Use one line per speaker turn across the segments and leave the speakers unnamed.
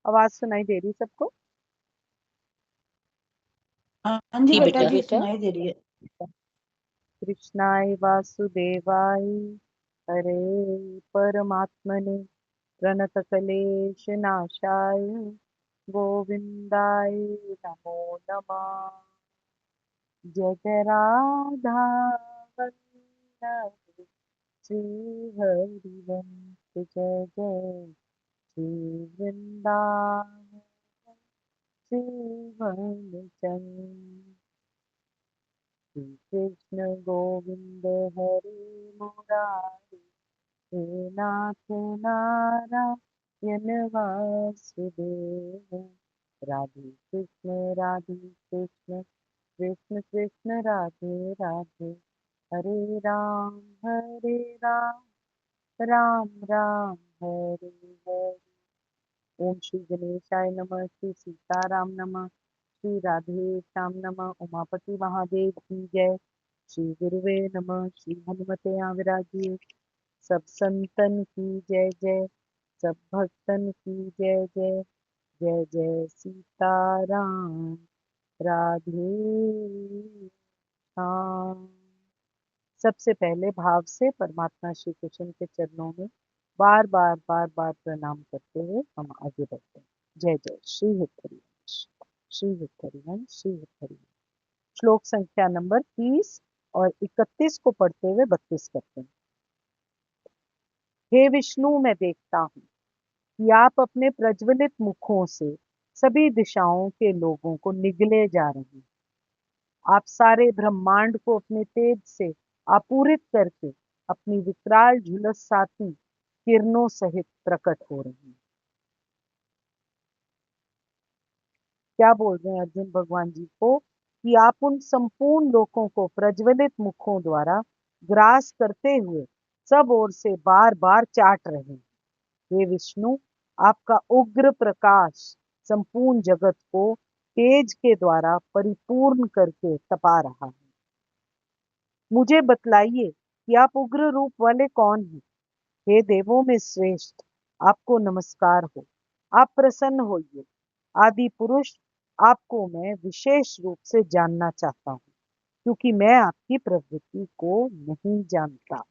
आवाज सुनाई दे रही सबको?
हाँ जी
जी
बेटा
बेटा।
जी, सुनाई दे रही है।
कृष्णाय वासुदेवाय हरे परमात्मने प्रणतकलेशनाशाय गोविन्दाय नमो नमः। जय जय राधा वल्लभ श्री हरिवंश जय जय श्री वृंदावन श्री वनचंद्र। श्री कृष्ण गोविंद हरे मुरारी हे नाथ नारायण वासुदेव। राधे कृष्ण कृष्ण कृष्ण राधे राधे। हरे राम राम राम हरे हरे। ओम श्री गणेशाय नमः। श्री सीताराम नमः। श्री राधे श्याम नमः। उमापति महादेव की जय। श्री गुरुवे नमः। श्री हनुमते विराजिए। सब संतन की जय जय। सब भक्तन की जय जय। जय जय सीताराम राधे श्याम। सबसे पहले भाव से परमात्मा श्री कृष्ण के चरणों में बार बार प्रणाम करते हुए हम आगे बढ़ते हैं। जय जय श्री हरिवंश श्री हरिवंश श्री हरिवंश। श्लोक संख्या नंबर 30 और 31 को पढ़ते हुए 32 करते हैं। हे विष्णु, मैं देखता हूँ कि आप अपने प्रज्वलित मुखों से सभी दिशाओं के लोगों को निगले जा रहे हैं। आप सारे ब्रह्मांड को अपने तेज से आपूरित करके अपनी विकराल झुलसाती किरणों सहित प्रकट हो रहे हैं। क्या बोल रहे हैं अर्जुन भगवान जी को कि आप उन संपूर्ण लोकों को प्रज्वलित मुखों द्वारा ग्रास करते हुए सब ओर से बार बार चाट रहे हैं। हे विष्णु, आपका उग्र प्रकाश संपूर्ण जगत को तेज के द्वारा परिपूर्ण करके तपा रहा है। मुझे बतलाइए कि आप उग्र रूप वाले कौन हैं? हे देवों में श्रेष्ठ, आपको नमस्कार हो। आप प्रसन्न होइए। आदि पुरुष, आपको मैं विशेष रूप से जानना चाहता हूँ, क्योंकि मैं आपकी प्रवृत्ति को नहीं जानता।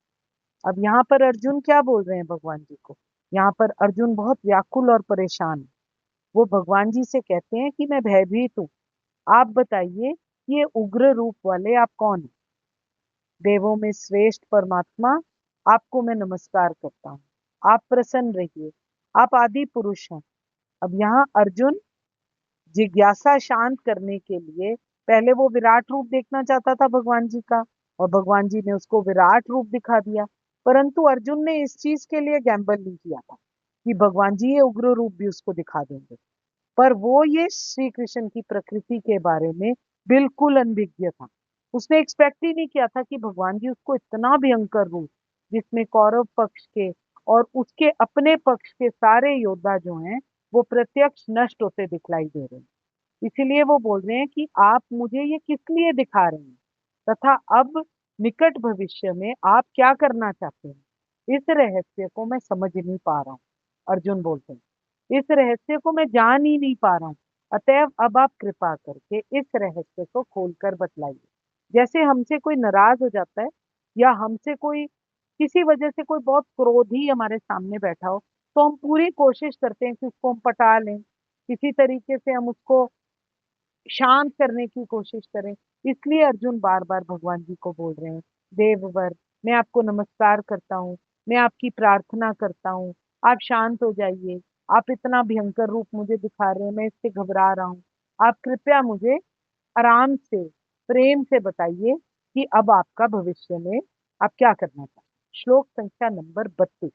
अब यहाँ पर अर्जुन क्या बोल रहे हैं भगवान जी को? यहाँ पर अर्जुन बहुत व्याकुल और परेशान है। वो भगवान जी से कहते हैं कि मैं भयभीत हूँ। आप बताइए, ये उग्र रूप वाले आप कौन हैं? देवों में श्रेष्ठ परमात्मा, आपको मैं नमस्कार करता हूँ। आप प्रसन्न रहिए। आप आदि पुरुष हैं। अब यहाँ अर्जुन जिज्ञासा शांत करने के लिए पहले वो विराट रूप देखना चाहता था भगवान जी का, और भगवान जी ने उसको विराट रूप दिखा दिया। परंतु अर्जुन ने इस चीज के लिए गैम्बल नहीं किया था कि भगवान जी ये उग्र रूप भी उसको दिखा देंगे। पर वो ये श्री कृष्ण की प्रकृति के बारे में बिल्कुल अनभिज्ञ था। उसने एक्सपेक्ट ही नहीं किया था कि भगवान जी उसको इतना भयंकर रूप, जिसमें कौरव पक्ष के और उसके अपने पक्ष के सारे योद्धा जो हैं वो प्रत्यक्ष नष्ट होते दिखलाई दे रहे हैं। इसीलिए वो बोल रहे हैं कि आप मुझे ये किस लिए दिखा रहे हैं, तथा अब निकट भविष्य में आप क्या करना चाहते हैं। इस रहस्य को मैं समझ नहीं पा रहा हूँ। अर्जुन बोलते हैं इस रहस्य को मैं जान ही नहीं पा रहा हूँ। अतएव अब आप कृपा करके इस रहस्य को खोलकर बतलाइए। जैसे हमसे कोई नाराज हो जाता है, या हमसे कोई किसी वजह से कोई बहुत क्रोधी हमारे सामने बैठा हो, तो हम पूरी कोशिश करते हैं कि उसको हम पटा लें, किसी तरीके से हम उसको शांत करने की कोशिश करें। इसलिए अर्जुन बार बार भगवान जी को बोल रहे हैं, देववर, मैं आपको नमस्कार करता हूँ, मैं आपकी प्रार्थना करता हूँ, आप शांत हो जाइए। आप इतना भयंकर रूप मुझे दिखा रहे हैं, मैं इससे घबरा रहा हूँ। आप कृपया मुझे आराम से, प्रेम से बताइए कि अब आपका भविष्य में आप क्या करना चाहते हैं। श्लोक संख्या नंबर 32।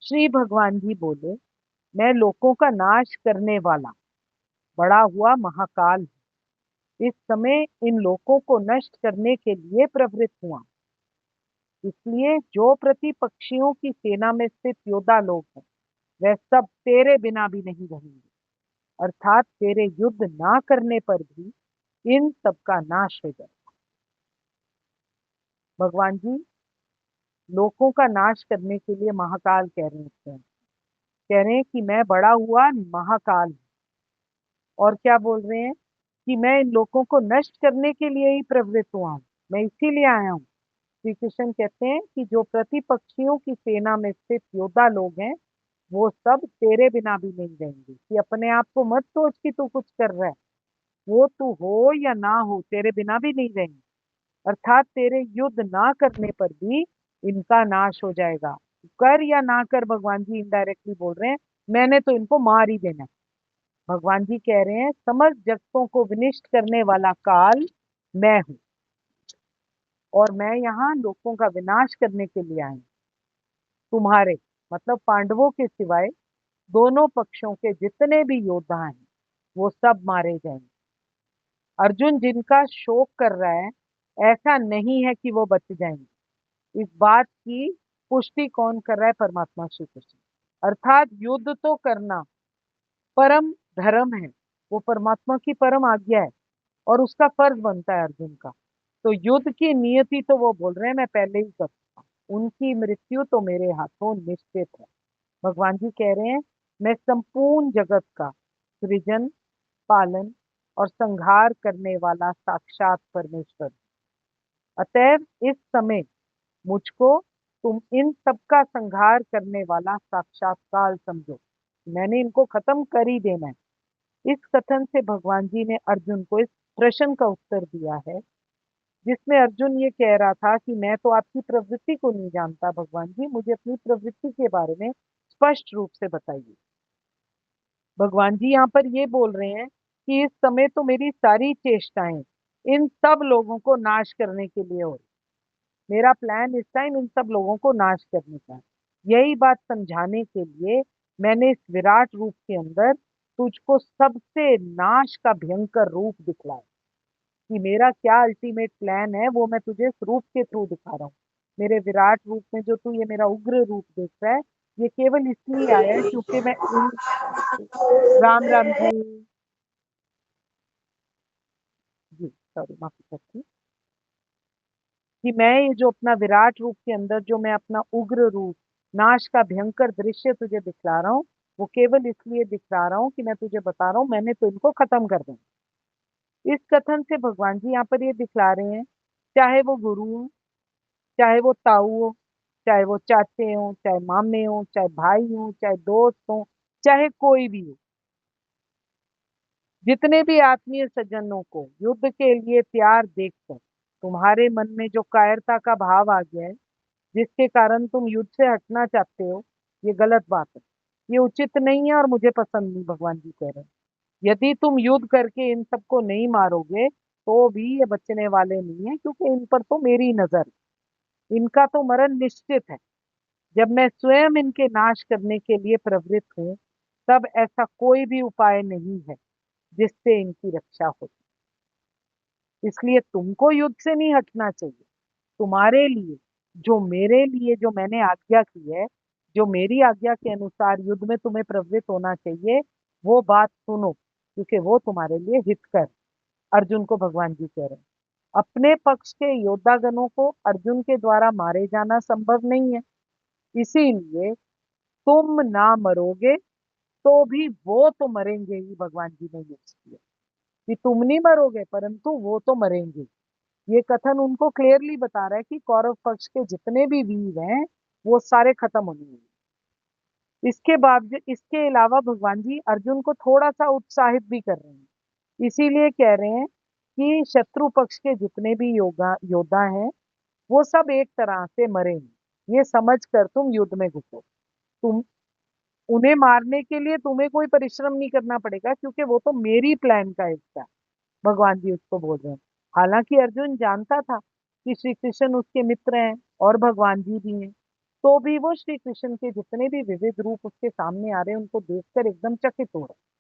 श्री भगवान जी बोले, मैं लोकों का नाश करने वाला बड़ा हुआ महाकाल हूं। इस समय इन लोकों को नष्ट करने के लिए प्रवृत्त हुआ। इसलिए जो प्रतिपक्षियों की सेना में स्थित योद्धा लोग हैं, वह सब तेरे बिना भी नहीं रहेंगे। अर्थात तेरे युद्ध ना करने पर भी इन सब का नाश हो जाए। भगवान जी लोकों का नाश करने के लिए महाकाल कह रहे हैं। कह रहे हैं कि मैं बड़ा हुआ महाकाल हूं। और क्या बोल रहे हैं कि मैं इन लोगों को नष्ट करने के लिए ही प्रवृत्त हुआ हूँ, मैं इसीलिए आया हूँ। श्री कृष्ण कहते हैं कि जो प्रतिपक्षियों की सेना में स्थित योद्धा लोग हैं, वो सब तेरे बिना भी नहीं रहेंगे। कि अपने आप को मत सोच कि तू कुछ कर रहा है, वो तू हो या ना हो तेरे बिना भी नहीं रहेंगे। अर्थात तेरे युद्ध ना करने पर भी इनका नाश हो जाएगा। कर या ना कर, भगवान जी इनडायरेक्टली बोल रहे हैं, मैंने तो इनको मार ही देना है। भगवान जी कह रहे हैं समस्त जगतों को विनिष्ट करने वाला काल मैं हूं, और मैं यहाँ लोगों का विनाश करने के लिए आई हूं। तुम्हारे मतलब पांडवों के सिवाय दोनों पक्षों के जितने भी योद्धा हैं वो सब मारे जाएंगे। अर्जुन जिनका शोक कर रहा है, ऐसा नहीं है कि वो बच जाएंगे। इस बात की पुष्टि कौन कर रहा है? परमात्मा श्री कृष्ण। अर्थात युद्ध तो करना परम धर्म है, वो परमात्मा की परम आज्ञा है, और उसका फर्ज बनता है अर्जुन का। तो युद्ध की नियति तो वो बोल रहे हैं मैं पहले ही कर चुका हूं। उनकी मृत्यु तो मेरे हाथों निश्चित है। भगवान जी कह रहे हैं मैं संपूर्ण जगत का सृजन, पालन और संहार करने वाला साक्षात परमेश्वर हूं। अतएव इस समय मुझको तुम इन सबका संहार करने वाला साक्षात काल समझो। मैंने इनको खत्म कर ही देना है। इस कथन से भगवान जी ने अर्जुन को इस प्रश्न का उत्तर दिया है, जिसमें अर्जुन ये कह रहा था कि मैं तो आपकी प्रवृत्ति को नहीं जानता भगवान जी, मुझे अपनी प्रवृत्ति के बारे में स्पष्ट रूप से बताइए। भगवान जी यहाँ पर ये बोल रहे हैं कि इस समय तो मेरी सारी चेष्टाएं इन सब लोगों को नाश करने के लिए हो रही। मेरा प्लान इस टाइम इन सब लोगों को नाश करने का है। यही बात समझाने के लिए मैंने इस विराट रूप के अंदर तुझको सबसे नाश का भयंकर रूप दिखलाया। कि मेरा क्या अल्टीमेट प्लान है वो मैं तुझे इस रूप के थ्रू दिखा रहा हूँ। मेरे विराट रूप में जो तू ये मेरा उग्र रूप देख रहा है, ये केवल इसलिए आया है क्योंकि मैं इन राम राम जी, जी सॉरी माफी चाहती हूँ, कि मैं ये जो अपना विराट रूप के अंदर जो मैं अपना उग्र रूप, नाश का भयंकर दृश्य तुझे दिखला रहा हूँ, वो केवल इसलिए दिखला रहा हूँ कि मैं तुझे बता रहा हूँ मैंने तो इनको खत्म कर देना। इस कथन से भगवान जी यहाँ पर ये दिखला रहे हैं, चाहे वो गुरु हो, चाहे वो ताऊ हो, चाहे वो चाचे हो, चाहे मामे हो, चाहे भाई हो, चाहे दोस्त हो, चाहे कोई भी हो, जितने भी आत्मीय सज्जनों को युद्ध के लिए तैयार देखकर तुम्हारे मन में जो कायरता का भाव आ गया है, जिसके कारण तुम युद्ध से हटना चाहते हो, ये गलत बात है। ये उचित नहीं है और मुझे पसंद नहीं। भगवान जी कह रहे हैं यदि तुम युद्ध करके इन सबको नहीं मारोगे तो भी ये बचने वाले नहीं है, क्योंकि इन पर तो मेरी नजर है। इनका तो मरण निश्चित है। जब मैं स्वयं इनके नाश करने के लिए प्रवृत्त हूँ, तब ऐसा कोई भी उपाय नहीं है जिससे इनकी रक्षा हो। इसलिए तुमको युद्ध से नहीं हटना चाहिए। तुम्हारे लिए, जो मेरे लिए, जो मैंने आज्ञा की है, जो मेरी आज्ञा के अनुसार युद्ध में तुम्हें प्रवृत्त होना चाहिए, वो बात सुनो, क्योंकि वो तुम्हारे लिए हितकर। अर्जुन को भगवान जी कह रहे हैं अपने पक्ष के योद्धागणों को अर्जुन के द्वारा मारे जाना संभव नहीं है, इसीलिए तुम ना मरोगे तो भी वो तो मरेंगे ही। भगवान जी ने यूज किया कि तुम नहीं मरोगे परंतु वो तो मरेंगे। ये कथन उनको क्लियरली बता रहा है कि कौरव पक्ष के जितने भी वीर हैं वो सारे खत्म होने हैं। इसके बाद इसके अलावा भगवान जी अर्जुन को थोड़ा सा उत्साहित भी कर रहे हैं। इसीलिए कह रहे हैं कि शत्रु पक्ष के जितने भी योगा योद्धा हैं वो सब एक तरह से मरेंगे, ये समझ कर तुम युद्ध में घुसो। तुम उन्हें मारने के लिए तुम्हें कोई परिश्रम नहीं करना पड़ेगा, क्योंकि वो तो मेरी प्लान का हिस्सा है। भगवान जी उसको बोल रहे हैं। हालांकि अर्जुन जानता था कि श्री कृष्ण उसके मित्र हैं और भगवान जी भी हैं, तो भी वो श्री कृष्ण के जितने भी विविध रूप उसके सामने आ रहे हैं उनको देखकर एकदम चकित हो रहा है।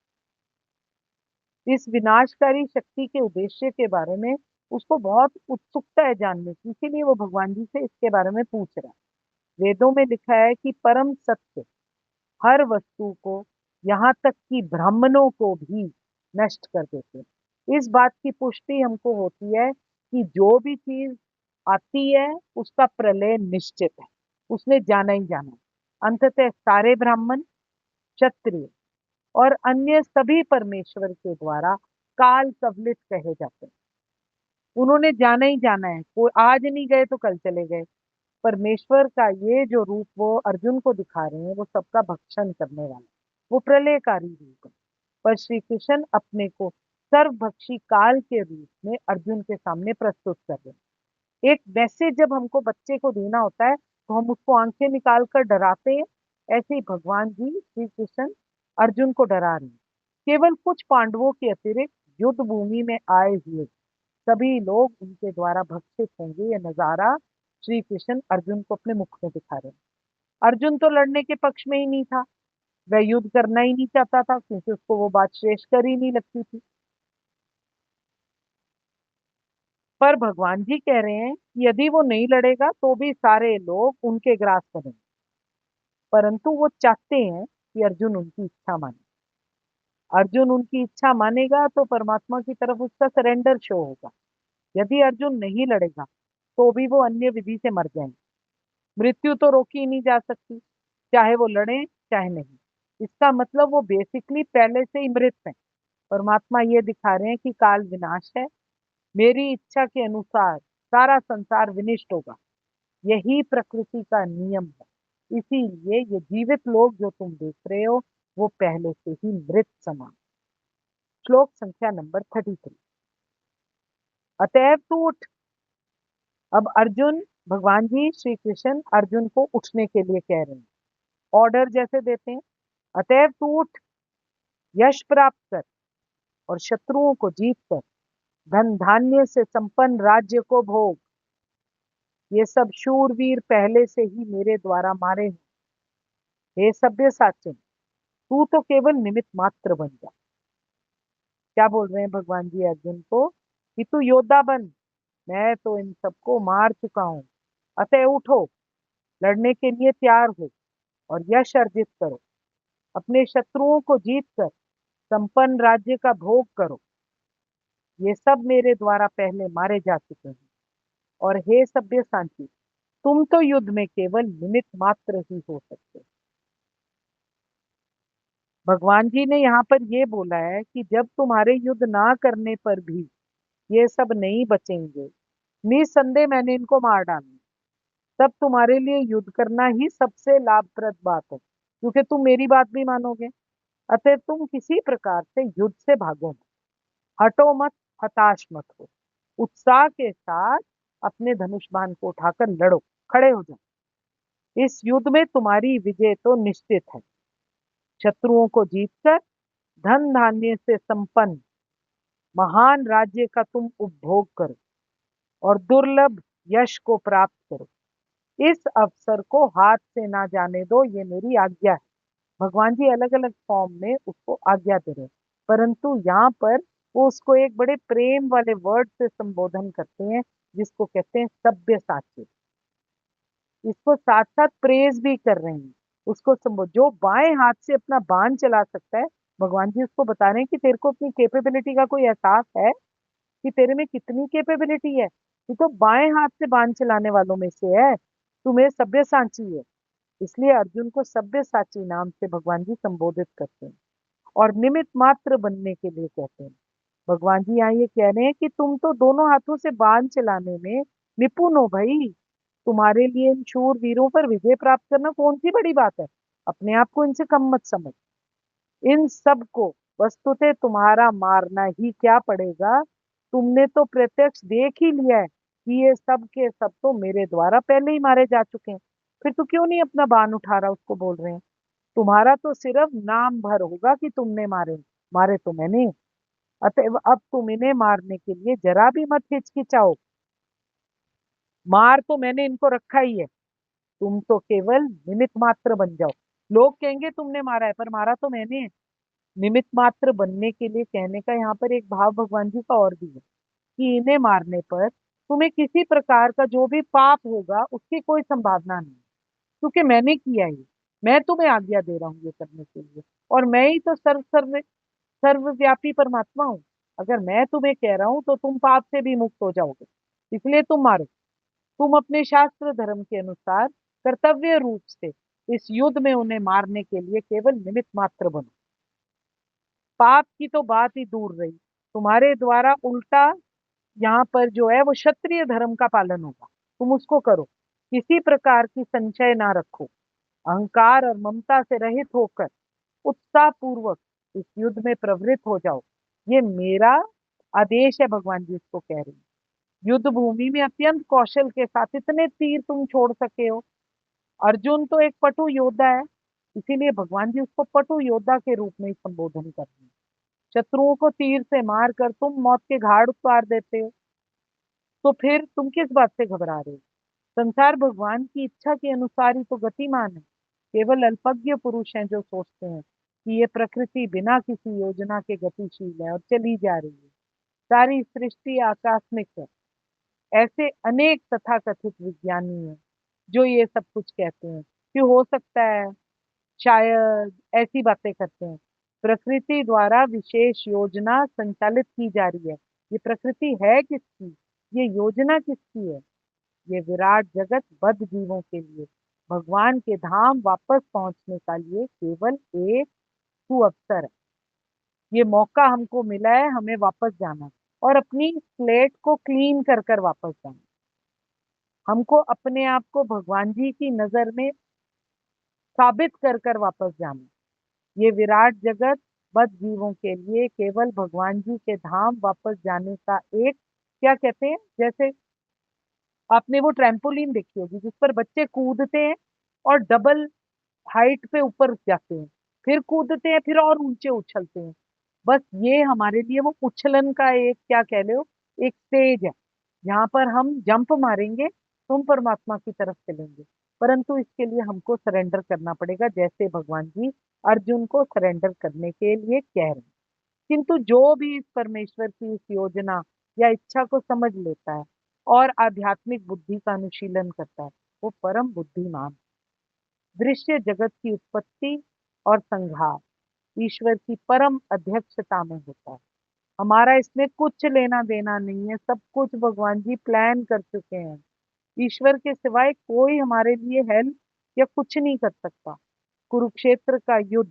इस विनाशकारी शक्ति के उद्देश्य के बारे में उसको बहुत उत्सुकता है जानने की, इसीलिए वो भगवान जी से इसके बारे में पूछ रहा है। वेदों में लिखा है कि परम सत्य हर वस्तु को, यहाँ तक कि ब्राह्मणों को भी नष्ट कर देते हैं। इस बात की पुष्टि हमको होती है कि जो भी चीज आती है उसका प्रलय निश्चित है, उसने जाना ही जाना है। अंततः सारे ब्राह्मण क्षत्रिय और अन्य सभी परमेश्वर के द्वारा काल कवलित कहे जाते हैं। उन्होंने जाना ही जाना है, कोई आज नहीं गए तो कल चले गए। परमेश्वर का ये जो रूप वो अर्जुन को दिखा रहे हैं वो सबका भक्षण करने वाला, वो प्रलयकारी रूप है। पर श्री कृष्ण अपने को सर्वभक्षी काल के रूप में अर्जुन के सामने प्रस्तुत कर रहे हैं। एक मैसेज जब हमको बच्चे को देना होता है तो हम उसको आंखें निकाल कर डराते हैं। ऐसे ही भगवान जी श्री कृष्ण अर्जुन को डरा रहे हैं। केवल कुछ पांडवों के अतिरिक्त युद्ध भूमि में आए हुए सभी लोग उनके द्वारा भक्षित होंगे। यह नजारा श्री कृष्ण अर्जुन को अपने मुख में दिखा रहे हैं। अर्जुन तो लड़ने के पक्ष में ही नहीं था, वह युद्ध करना ही नहीं चाहता था क्योंकि उसको वो बात श्रेष्ठकर ही नहीं लगती थी। पर भगवान जी कह रहे हैं कि यदि वो नहीं लड़ेगा तो भी सारे लोग उनके ग्रास करेंगे, परंतु वो चाहते हैं कि अर्जुन उनकी इच्छा माने। अर्जुन उनकी इच्छा मानेगा तो परमात्मा की तरफ उसका सरेंडर शो होगा। यदि अर्जुन नहीं लड़ेगा तो भी वो अन्य विधि से मर जाएंगे। मृत्यु तो रोकी ही नहीं जा सकती, चाहे वो लड़े चाहे नहीं। इसका मतलब वो बेसिकली पहले से ही मृत है। परमात्मा ये दिखा रहे हैं कि काल विनाश है, मेरी इच्छा के अनुसार सारा संसार विनिष्ट होगा। यही प्रकृति का नियम है। इसीलिए ये जीवित लोग जो तुम देख रहे हो वो पहले से ही मृत समान। श्लोक संख्या नंबर 33। अतएव तू उठ। अब अर्जुन, भगवान जी श्री कृष्ण अर्जुन को उठने के लिए कह रहे हैं, ऑर्डर जैसे देते हैं। अतएव तू उठ, यश प्राप्त कर और शत्रुओं को जीत कर धन धान्य से संपन्न राज्य को भोग। ये सब शूरवीर पहले से ही मेरे द्वारा मारे हैं। हे सभ्य साचिन, तू तो केवल निमित्त मात्र बन जा। क्या बोल रहे हैं भगवान जी अर्जुन को कि तू योद्धा बन, मैं तो इन सबको मार चुका हूं। अतः उठो, लड़ने के लिए तैयार हो और यश अर्जित करो। अपने शत्रुओं को जीत कर संपन्न राज्य का भोग करो। ये सब मेरे द्वारा पहले मारे जा चुके हैं। और हे सभ्य सांची, तुम तो युद्ध में केवल निमित्त मात्र ही हो सकते। भगवान जी ने यहाँ पर ये बोला है कि जब तुम्हारे युद्ध ना करने पर भी ये सब नहीं बचेंगे, निसंदेह मैंने इनको मार डालना, तब तुम्हारे लिए युद्ध करना ही सबसे लाभप्रद बात है, क्योंकि तुम मेरी बात भी मानोगे। अतः तुम किसी प्रकार से युद्ध से भागो मत, हटो मत, हताश मत हो। उत्साह के साथ अपने धनुष बाण को उठाकर लड़ो, खड़े हो जाओ। इस युद्ध में तुम्हारी विजय तो निश्चित है। शत्रुओं को जीतकर धन धान्य से संपन्न महान राज्य का तुम उपभोग करो और दुर्लभ यश को प्राप्त करो। इस अवसर को हाथ से ना जाने दो, ये मेरी आज्ञा है। भगवान जी अलग अलग फॉर्म में उसको आज्ञा दे रहे हैं, परंतु यहाँ पर वो उसको एक बड़े प्रेम वाले वर्ड से संबोधन करते हैं जिसको कहते हैं सभ्य साची। इसको साथ साथ प्रेज भी कर रहे हैं। उसको जो बाएं हाथ से अपना बाण चला सकता है, भगवान जी उसको बता रहे हैं कि तेरे को अपनी कैपेबिलिटी का कोई एहसास है कि तेरे में कितनी कैपेबिलिटी है। तू तो बाएं हाथ से बाण चलाने वालों में से है, तुम्हें सभ्य सांची है। इसलिए अर्जुन को सभ्य साची नाम से भगवान जी संबोधित करते हैं और निमित्त मात्र बनने के लिए कहते हैं। भगवान जी यहाँ ये कह रहे हैं कि तुम तो दोनों हाथों से बाण चलाने में निपुण हो भाई। तुम्हारे लिए इन शूर वीरों पर विजय प्राप्त करना कौन सी बड़ी बात है। अपने आप को इनसे कम मत समझ। इन सब को वस्तुतः तुम्हारा मारना ही क्या पड़ेगा। तुमने तो प्रत्यक्ष देख ही लिया है कि ये सब के सब तो मेरे द्वारा पहले ही मारे जा चुके हैं। फिर तू क्यों नहीं अपना बाण उठा रहा, उसको बोल रहे हैं। तुम्हारा तो सिर्फ नाम भर होगा कि तुमने मारे, मारे तो मैंने। अतएव अब तुम इन्हें मारने के लिए जरा भी मत हिचकिचाओ। मार तो मैंने इनको रखा ही है, तुम तो केवल निमित्त मात्र बन जाओ। लोग कहेंगे तुमने मारा है, पर मारा तो मैंने है। निमित्त मात्र बनने के लिए कहने का यहाँ पर एक भाव भगवान जी का और भी है कि इन्हें मारने पर तुम्हें किसी प्रकार का जो भी पाप होगा उसकी कोई संभावना नहीं, क्योंकि मैंने किया ही। मैं तुम्हें आज्ञा दे रहा हूँ ये करने के लिए, और मैं ही तो सर्वव्यापी परमात्मा हूँ। अगर मैं तुम्हें कह रहा हूँ तो तुम पाप से भी मुक्त हो जाओगे, इसलिए तुम मारो। तुम अपने शास्त्र धर्म के अनुसार कर्तव्य रूप से इस युद्ध में उन्हें मारने के लिए केवल निमित्त मात्र बनो। पाप की तो बात ही दूर रही, तुम्हारे द्वारा उल्टा यहाँ पर जो है वो क्षत्रिय धर्म का पालन होगा, तुम उसको करो। किसी प्रकार की संशय ना रखो, अहंकार और ममता से रहित होकर उत्साह पूर्वक इस युद्ध में प्रवृत्त हो जाओ। ये मेरा आदेश है, भगवान जी इसको कह रही हैं। युद्ध भूमि में अत्यंत कौशल के साथ इतने तीर तुम छोड़ सके हो। अर्जुन तो एक पटु योद्धा है, इसीलिए भगवान जी उसको पटु योद्धा के रूप में ही संबोधन कर रहे हैं। शत्रुओं को तीर से मार कर तुम मौत के घाट उतार देते हो, तो फिर तुम किस बात से घबरा रहे हो? संसार भगवान की इच्छा के अनुसार ही तो गतिमान है। केवल अल्पज्ञ पुरुष हैं जो सोचते हैं कि ये प्रकृति बिना किसी योजना के गतिशील है और चली जा रही है, सारी सृष्टि आकस्मिक है। ऐसे अनेक तथाकथित विज्ञानी हैं जो ये सब कुछ कहते हैं कि हो सकता है, शायद, ऐसी बातें करते हैं। प्रकृति द्वारा विशेष योजना संचालित की जा रही है। ये प्रकृति है किसकी? ये योजना किसकी है? ये विराट जगत बद्ध जीवों के लिए भगवान के धाम वापस पहुंचने का लिए केवल एक सुअवसर है। ये मौका हमको मिला है, हमें वापस जाना है और अपनी स्लेट को क्लीन कर कर वापस जाना है। हमको अपने आप को भगवान जी की नजर में साबित कर कर वापस जाना है। ये विराट जगत बद्ध जीवों के लिए केवल भगवान जी के धाम वापस जाने का एक, क्या कहते हैं, जैसे आपने वो ट्रैम्पोलिन देखी होगी जिस पर बच्चे कूदते हैं और डबल हाइट पे ऊपर जाते हैं, फिर कूदते हैं, फिर और ऊंचे उछलते हैं। बस ये हमारे लिए वो उछलन का एक, क्या कह लो, एक स्टेज है जहां पर हम जंप मारेंगे तो हम परमात्मा की तरफ चलेंगे। परंतु इसके लिए हमको सरेंडर करना पड़ेगा, जैसे भगवान जी अर्जुन को सरेंडर करने के लिए कह रहे हैं। किंतु जो भी इस परमेश्वर की इस योजना या इच्छा को समझ लेता है और आध्यात्मिक बुद्धि का अनुशीलन करता है, वो परम बुद्धिमान। दृश्य जगत की उत्पत्ति और संहार ईश्वर की परम अध्यक्षता में होता है। हमारा इसमें कुछ लेना देना नहीं है, सब कुछ भगवान जी प्लान कर चुके हैं। ईश्वर के सिवाय कोई हमारे लिए हेल्प या कुछ नहीं कर सकता। कुरुक्षेत्र का युद्ध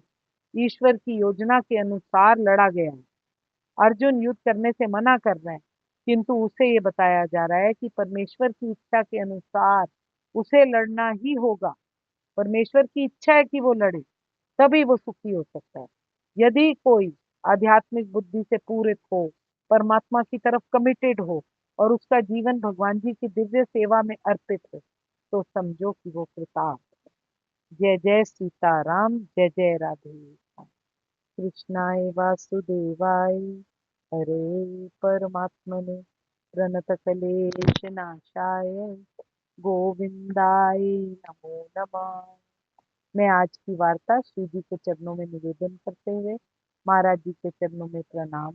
ईश्वर की योजना के अनुसार लड़ा गया है। अर्जुन युद्ध करने से मना कर रहे हैं, किंतु उसे ये बताया जा रहा है कि परमेश्वर की इच्छा के अनुसार उसे लड़ना ही होगा। परमेश्वर की इच्छा है कि वो लड़े, तभी वो सुखी हो सकता है। यदि कोई आध्यात्मिक बुद्धि से पूरित हो, परमात्मा की तरफ कमिटेड हो और उसका जीवन भगवान जी की दिव्य सेवा में अर्पित हो, तो समझो कि वो कृतार्थ है। जय जय सीताराम, जय जय राधे श्याम। कृष्णाय वासुदेवाय हरे परमात्मने प्रणतकलेश नाशाय गोविंदाय नमो नमः। मैं आज की वार्ता श्री जी के चरणों में निवेदन करते हुए महाराज जी के चरणों में प्रणाम,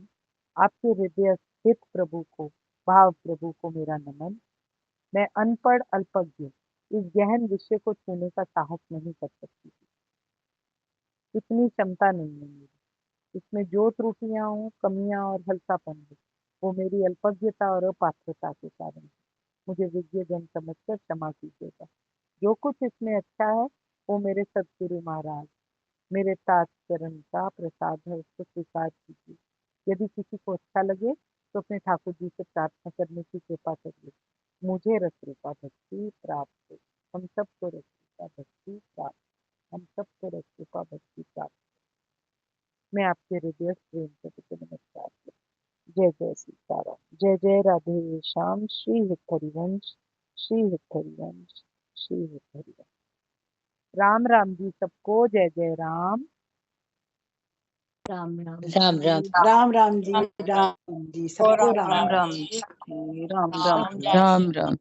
आपके हृदय स्थित प्रभु को, भाव प्रभु को मेरा नमन। मैं अनपढ़ अल्पज्ञ इस गहन विषय को छूने का साहस नहीं कर सकती थी, इतनी क्षमता नहीं है मेरी। इसमें जो त्रुटियां हो, कमियां और हल्कापन हो, वो मेरी अल्पज्ञता और अपात्रता के कारण है। मुझे विज्ञ जन समझकर क्षमा कीजिएगा। जो कुछ इसमें अच्छा है वो मेरे सदगुरु महाराज, मेरे तात चरण का प्रसाद है, उसको स्वीकार कीजिए। यदि किसी को अच्छा लगे तो अपने ठाकुर जी से प्रार्थना करने की कृपा करिए। मुझे रस रूपा भक्ति प्राप्त हो, हम सबको रस रूपा भक्ति प्राप्त, हम सबको रस रूपा भक्ति प्राप्त। मैं आपके हृदय प्रेम से नमस्कार करती हूँ। जय जय सीताराम, जय जय राधे श्याम। श्री हित हरिवंश, श्री हित हरिवंश, श्री हित हरिवंश। राम राम जी सबको, जय जय राम।
राम राम
राम राम
राम राम जी सबको
राम
राम
राम
राम
राम राम